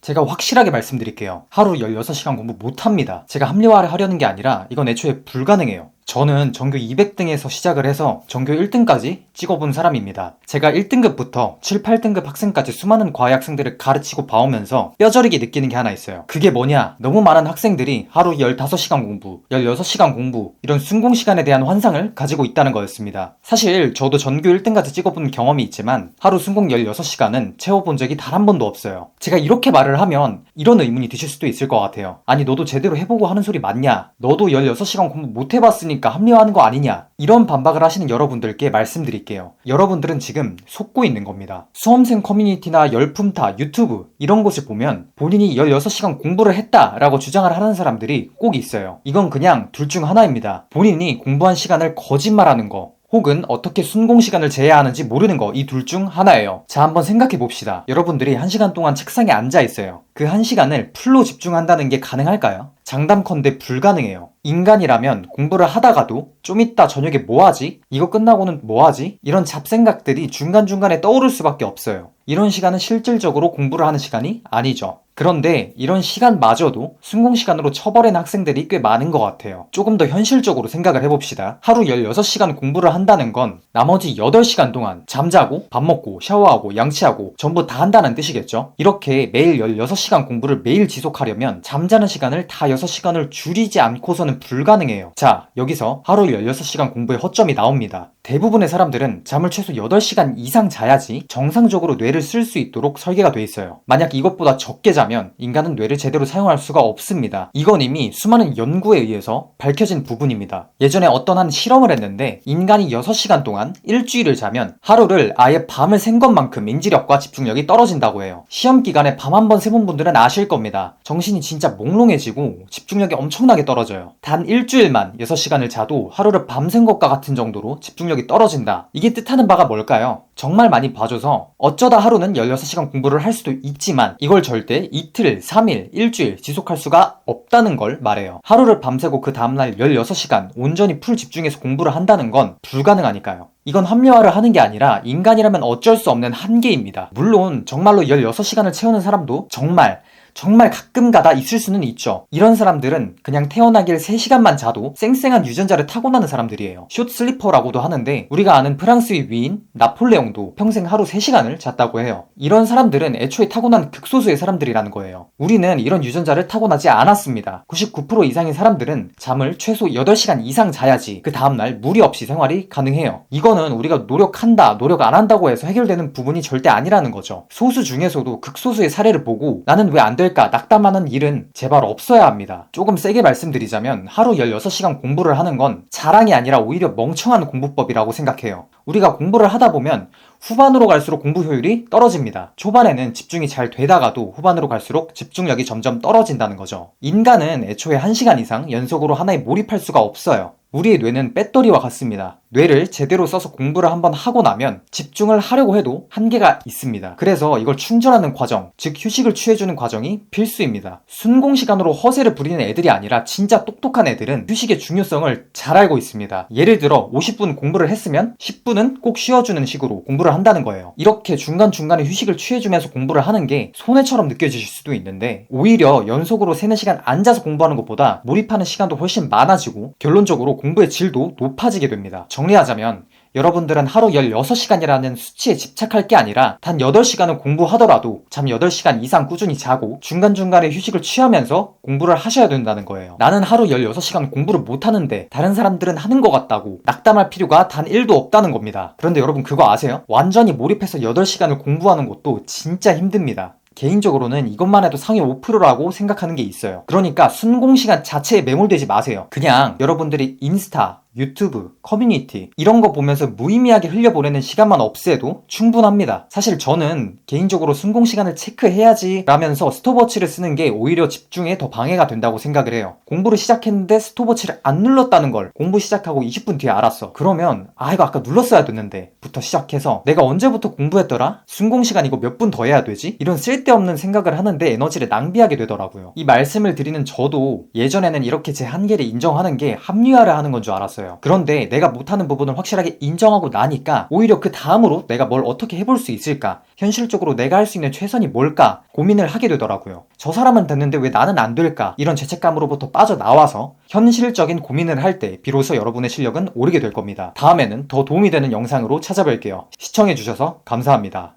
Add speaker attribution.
Speaker 1: 제가 확실하게 말씀드릴게요. 하루 16시간 공부 못합니다. 제가 합리화를 하려는 게 아니라 이건 애초에 불가능해요. 저는 전교 200등에서 시작을 해서 전교 1등까지 찍어본 사람입니다. 제가 1등급부터 7, 8등급 학생까지 수많은 과외 학생들을 가르치고 봐오면서 뼈저리게 느끼는 게 하나 있어요. 그게 뭐냐? 너무 많은 학생들이 하루 15시간 공부, 16시간 공부 이런 순공 시간에 대한 환상을 가지고 있다는 거였습니다. 사실 저도 전교 1등까지 찍어본 경험이 있지만 하루 순공 16시간은 채워본 적이 단 한 번도 없어요. 제가 이렇게 말을 하면 이런 의문이 드실 수도 있을 것 같아요. 아니 너도 제대로 해보고 하는 소리 맞냐? 너도 16시간 공부 못 해봤으니까 합리화하는 거 아니냐? 이런 반박을 하시는 여러분들께 말씀드릴게요. 여러분들은 지금 속고 있는 겁니다. 수험생 커뮤니티나 열품타, 유튜브 이런 곳을 보면 본인이 16시간 공부를 했다라고 주장을 하는 사람들이 꼭 있어요. 이건 그냥 둘 중 하나입니다. 본인이 공부한 시간을 거짓말하는 거, 혹은 어떻게 순공 시간을 재야 하는지 모르는 거, 이 둘 중 하나예요. 자, 한번 생각해 봅시다. 여러분들이 1시간 동안 책상에 앉아 있어요. 그 1시간을 풀로 집중한다는 게 가능할까요? 장담컨대 불가능해요. 인간이라면 공부를 하다가도 좀 이따 저녁에 뭐 하지? 이거 끝나고는 뭐 하지? 이런 잡생각들이 중간중간에 떠오를 수밖에 없어요. 이런 시간은 실질적으로 공부를 하는 시간이 아니죠. 그런데 이런 시간마저도 순공시간으로 쳐버리는 학생들이 꽤 많은 것 같아요. 조금 더 현실적으로 생각을 해봅시다. 하루 16시간 공부를 한다는 건 나머지 8시간 동안 잠자고 밥 먹고 샤워하고 양치하고 전부 다 한다는 뜻이겠죠? 이렇게 매일 16시간 공부를 매일 지속하려면 잠자는 시간을 다 6시간을 줄이지 않고서는 불가능해요. 자, 여기서 하루 16시간 공부의 허점이 나옵니다. 대부분의 사람들은 잠을 최소 8시간 이상 자야지 정상적으로 뇌를 쓸 수 있도록 설계가 돼 있어요. 만약 이것보다 적게 자면 인간은 뇌를 제대로 사용할 수가 없습니다. 이건 이미 수많은 연구에 의해서 밝혀진 부분입니다. 예전에 어떤 한 실험을 했는데 인간이 6시간 동안 일주일을 자면 하루를 아예 밤을 샌 것만큼 인지력과 집중력이 떨어진다고 해요. 시험 기간에 밤 한 번 세본 분들은 아실 겁니다. 정신이 진짜 몽롱해지고 집중력이 엄청나게 떨어져요. 단 일주일만 6시간을 자도 하루를 밤샌 것과 같은 정도로 집중력이 떨어진다. 이게 뜻하는 바가 뭘까요? 정말 많이 봐줘서 어쩌다 하루는 16시간 공부를 할 수도 있지만 이걸 절대 이틀, 3일, 일주일 지속할 수가 없다는 걸 말해요. 하루를 밤새고 그 다음날 16시간 온전히 풀 집중해서 공부를 한다는 건 불가능하니까요. 이건 합리화를 하는 게 아니라 인간이라면 어쩔 수 없는 한계입니다. 물론 정말로 16시간을 채우는 사람도 정말 가끔가다 있을 수는 있죠. 이런 사람들은 그냥 태어나길 3시간만 자도 쌩쌩한 유전자를 타고나는 사람들이에요. 숏슬리퍼라고도 하는데 우리가 아는 프랑스의 위인 나폴레옹도 평생 하루 3시간을 잤다고 해요. 이런 사람들은 애초에 타고난 극소수의 사람들이라는 거예요. 우리는 이런 유전자를 타고나지 않았습니다. 99% 이상의 사람들은 잠을 최소 8시간 이상 자야지 그 다음날 무리 없이 생활이 가능해요. 이거는 우리가 노력한다, 노력 안 한다고 해서 해결되는 부분이 절대 아니라는 거죠. 소수 중에서도 극소수의 사례를 보고 나는 왜 안 될까 낙담하는 일은 제발 없어야 합니다. 조금 세게 말씀드리자면 하루 16시간 공부를 하는 건 자랑이 아니라 오히려 멍청한 공부법이라고 생각해요. 우리가 공부를 하다 보면 후반으로 갈수록 공부 효율이 떨어집니다. 초반에는 집중이 잘 되다가도 후반으로 갈수록 집중력이 점점 떨어진다는 거죠. 인간은 애초에 1시간 이상 연속으로 하나에 몰입할 수가 없어요. 우리의 뇌는 배터리와 같습니다. 뇌를 제대로 써서 공부를 한번 하고 나면 집중을 하려고 해도 한계가 있습니다. 그래서 이걸 충전하는 과정, 즉 휴식을 취해주는 과정이 필수입니다. 순공시간으로 허세를 부리는 애들이 아니라 진짜 똑똑한 애들은 휴식의 중요성을 잘 알고 있습니다. 예를 들어 50분 공부를 했으면 10분은 꼭 쉬어주는 식으로 공부를 한다는 거예요. 이렇게 중간중간에 휴식을 취해주면서 공부를 하는 게 손해처럼 느껴지실 수도 있는데 오히려 연속으로 3-4시간 앉아서 공부하는 것보다 몰입하는 시간도 훨씬 많아지고 결론적으로 공부의 질도 높아지게 됩니다. 정리하자면 여러분들은 하루 16시간이라는 수치에 집착할 게 아니라 단 8시간은 공부하더라도 잠 8시간 이상 꾸준히 자고 중간중간에 휴식을 취하면서 공부를 하셔야 된다는 거예요. 나는 하루 16시간 공부를 못하는데 다른 사람들은 하는 것 같다고 낙담할 필요가 단 1도 없다는 겁니다. 그런데 여러분 그거 아세요? 완전히 몰입해서 8시간을 공부하는 것도 진짜 힘듭니다. 개인적으로는 이것만 해도 상위 5%라고 생각하는 게 있어요. 그러니까 순공시간 자체에 매몰되지 마세요. 그냥 여러분들이 인스타, 유튜브, 커뮤니티 이런 거 보면서 무의미하게 흘려보내는 시간만 없애도 충분합니다. 사실 저는 개인적으로 순공시간을 체크해야지 라면서 스톱워치를 쓰는 게 오히려 집중에 더 방해가 된다고 생각을 해요. 공부를 시작했는데 스톱워치를 안 눌렀다는 걸 공부 시작하고 20분 뒤에 알았어. 그러면 이거 아까 눌렀어야 됐는데 부터 시작해서 내가 언제부터 공부했더라? 순공시간 이거 몇 분 더 해야 되지? 이런 쓸데없는 생각을 하는데 에너지를 낭비하게 되더라고요. 이 말씀을 드리는 저도 예전에는 이렇게 제 한계를 인정하는 게 합리화를 하는 건 줄 알았어요. 있어요. 그런데 내가 못하는 부분을 확실하게 인정하고 나니까 오히려 그 다음으로 내가 뭘 어떻게 해볼 수 있을까? 현실적으로 내가 할 수 있는 최선이 뭘까? 고민을 하게 되더라고요. 저 사람은 됐는데 왜 나는 안 될까? 이런 죄책감으로부터 빠져나와서 현실적인 고민을 할 때 비로소 여러분의 실력은 오르게 될 겁니다. 다음에는 더 도움이 되는 영상으로 찾아뵐게요. 시청해주셔서 감사합니다.